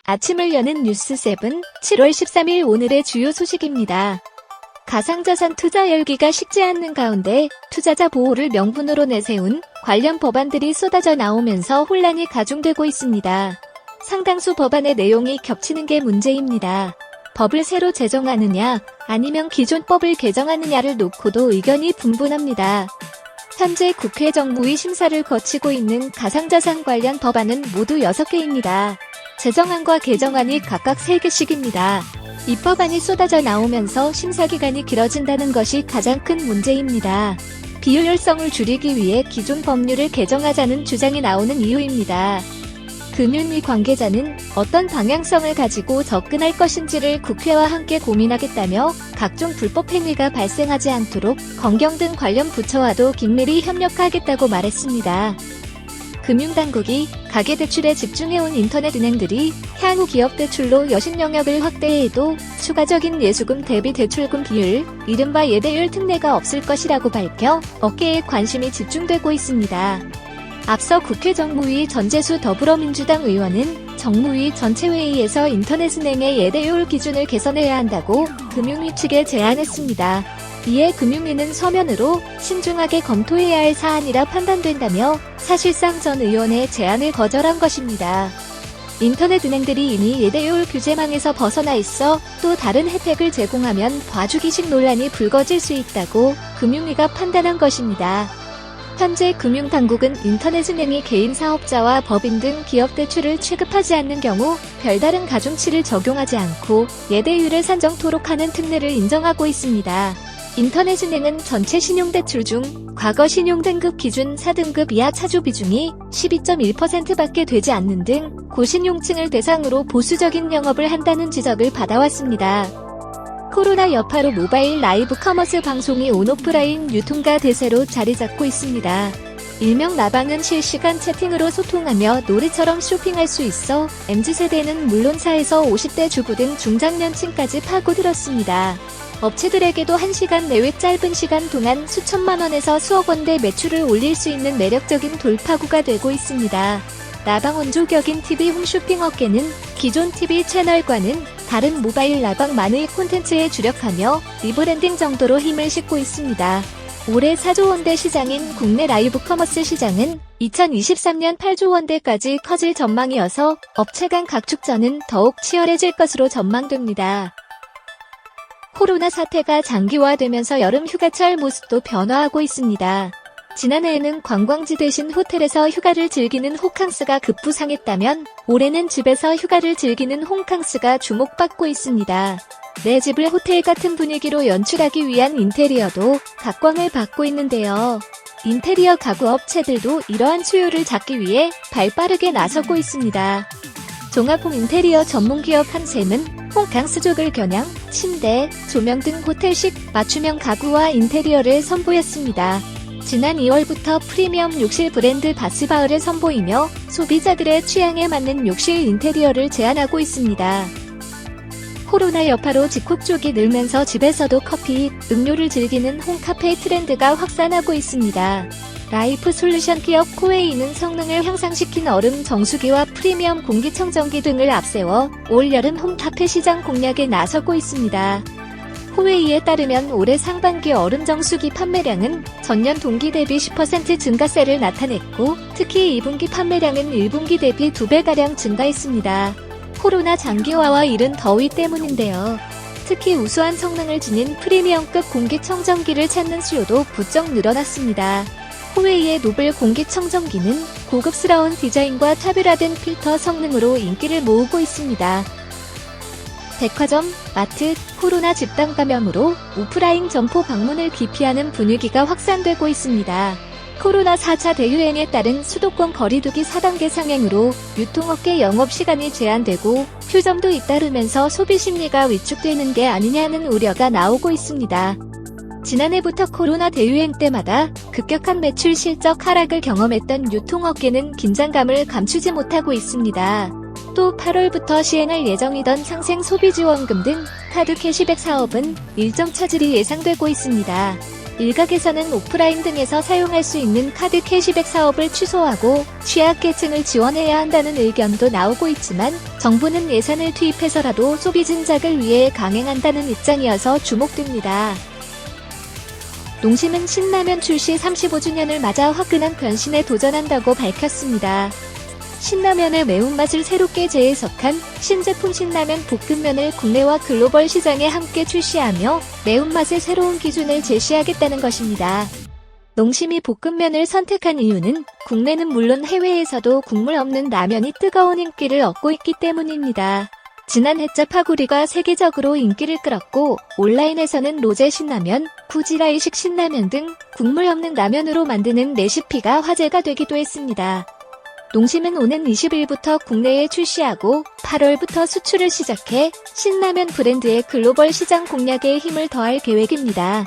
아침을 여는 뉴스7 7월 13일 오늘의 주요 소식입니다. 가상자산 투자 열기가 식지 않는 가운데 투자자 보호를 명분으로 내세운 관련 법안들이 쏟아져 나오면서 혼란이 가중되고 있습니다. 상당수 법안의 내용이 겹치는 게 문제입니다. 법을 새로 제정하느냐 아니면 기존 법을 개정하느냐를 놓고도 의견이 분분합니다. 현재 국회 정무위 심사를 거치고 있는 가상자산 관련 법안은 모두 6개입니다. 제정안과 개정안이 각각 3개씩입니다. 이 법안이 쏟아져 나오면서 심사기간이 길어진다는 것이 가장 큰 문제입니다. 비효율성을 줄이기 위해 기존 법률을 개정하자는 주장이 나오는 이유입니다. 금융위 관계자는 어떤 방향성을 가지고 접근할 것인지를 국회와 함께 고민하겠다며 각종 불법 행위가 발생하지 않도록 검경 등 관련 부처와도 긴밀히 협력하겠다고 말했습니다. 금융당국이 가계대출에 집중해온 인터넷은행들이 향후 기업대출로 여신 영역을 확대해도 추가적인 예수금 대비 대출금 비율, 이른바 예대율 특례가 없을 것이라고 밝혀 업계에 관심이 집중되고 있습니다. 앞서 국회 정무위 전재수 더불어민주당 의원은 정무위 전체회의에서 인터넷은행의 예대율 기준을 개선해야 한다고 금융위 측에 제안했습니다. 이에 금융위는 서면으로 신중하게 검토해야 할 사안이라 판단된다며 사실상 전 의원의 제안을 거절한 것입니다. 인터넷은행들이 이미 예대율 규제망에서 벗어나 있어 또 다른 혜택을 제공하면 봐주기식 논란이 불거질 수 있다고 금융위가 판단한 것입니다. 현재 금융당국은 인터넷은행이 개인 사업자와 법인 등 기업 대출을 취급하지 않는 경우 별다른 가중치를 적용하지 않고 예대율을 산정토록 하는 특례를 인정하고 있습니다. 인터넷은행은 전체 신용대출 중 과거 신용등급 기준 4등급 이하 차주 비중이 12.1%밖에 되지 않는 등 고신용층을 대상으로 보수적인 영업을 한다는 지적을 받아왔습니다. 코로나 여파로 모바일 라이브 커머스 방송이 온오프라인 유통가 대세로 자리 잡고 있습니다. 일명 라방은 실시간 채팅으로 소통하며 놀이처럼 쇼핑할 수 있어 MZ세대는 물론 4에서 50대 주부 등 중장년층까지 파고들었습니다. 업체들에게도 1시간 내외 짧은 시간 동안 수천만 원에서 수억 원대 매출을 올릴 수 있는 매력적인 돌파구가 되고 있습니다. 라방 원조격인 TV 홈쇼핑 업계는 기존 TV 채널과는 다른 모바일 라방 만의 콘텐츠에 주력하며 리브랜딩 정도로 힘을 싣고 있습니다. 올해 4조 원대 시장인 국내 라이브 커머스 시장은 2023년 8조 원대까지 커질 전망이어서 업체 간 각축전은 더욱 치열해질 것으로 전망됩니다. 코로나 사태가 장기화되면서 여름 휴가철 모습도 변화하고 있습니다. 지난해에는 관광지 대신 호텔에서 휴가를 즐기는 호캉스가 급부상했다면 올해는 집에서 휴가를 즐기는 홈캉스가 주목받고 있습니다. 내 집을 호텔 같은 분위기로 연출하기 위한 인테리어도 각광을 받고 있는데요. 인테리어 가구 업체들도 이러한 수요를 잡기 위해 발빠르게 나서고 있습니다. 종합홈 인테리어 전문기업 한샘은 홈캉스족을 겨냥 침대, 조명 등 호텔식 맞춤형 가구와 인테리어를 선보였습니다. 지난 2월부터 프리미엄 욕실 브랜드 바스바흐를 선보이며 소비자들의 취향에 맞는 욕실 인테리어를 제안하고 있습니다. 코로나 여파로 집콕족이 늘면서 집에서도 커피, 음료를 즐기는 홈카페 트렌드가 확산하고 있습니다. 라이프 솔루션 기업 코웨이는 성능을 향상시킨 얼음 정수기와 프리미엄 공기청정기 등을 앞세워 올여름 홈카페 시장 공략에 나서고 있습니다. 코웨이에 따르면 올해 상반기 얼음 정수기 판매량은 전년 동기 대비 10% 증가세를 나타냈고 특히 2분기 판매량은 1분기 대비 2배가량 증가했습니다. 코로나 장기화와 이른 더위 때문인데요. 특히 우수한 성능을 지닌 프리미엄급 공기청정기를 찾는 수요도 부쩍 늘어났습니다. 코웨이의 노블 공기청정기는 고급스러운 디자인과 차별화된 필터 성능으로 인기를 모으고 있습니다. 백화점, 마트, 코로나 집단 감염으로 오프라인 점포 방문을 기피하는 분위기가 확산되고 있습니다. 코로나 4차 대유행에 따른 수도권 거리두기 4단계 상행으로 유통업계 영업시간이 제한되고 휴점도 잇따르면서 소비심리가 위축되는 게 아니냐는 우려가 나오고 있습니다. 지난해부터 코로나 대유행 때마다 급격한 매출 실적 하락을 경험했던 유통업계는 긴장감을 감추지 못하고 있습니다. 또 8월부터 시행할 예정이던 상생 소비지원금 등 카드 캐시백 사업은 일정 차질이 예상되고 있습니다. 일각에서는 오프라인 등에서 사용할 수 있는 카드 캐시백 사업을 취소하고 취약계층을 지원해야 한다는 의견도 나오고 있지만 정부는 예산을 투입해서라도 소비 진작을 위해 강행한다는 입장이어서 주목됩니다. 농심은 신라면 출시 35주년을 맞아 화끈한 변신에 도전한다고 밝혔습니다. 신라면의 매운맛을 새롭게 재해석한 신제품 신라면 볶음면을 국내와 글로벌 시장에 함께 출시하며 매운맛의 새로운 기준을 제시하겠다는 것입니다. 농심이 볶음면을 선택한 이유는 국내는 물론 해외에서도 국물 없는 라면이 뜨거운 인기를 얻고 있기 때문입니다. 진한 해짜 파구리가 세계적으로 인기를 끌었고 온라인에서는 로제 신라면, 구지라이식 신라면 등 국물 없는 라면으로 만드는 레시피가 화제가 되기도 했습니다. 농심은 오는 20일부터 국내에 출시하고 8월부터 수출을 시작해 신라면 브랜드의 글로벌 시장 공략에 힘을 더할 계획입니다.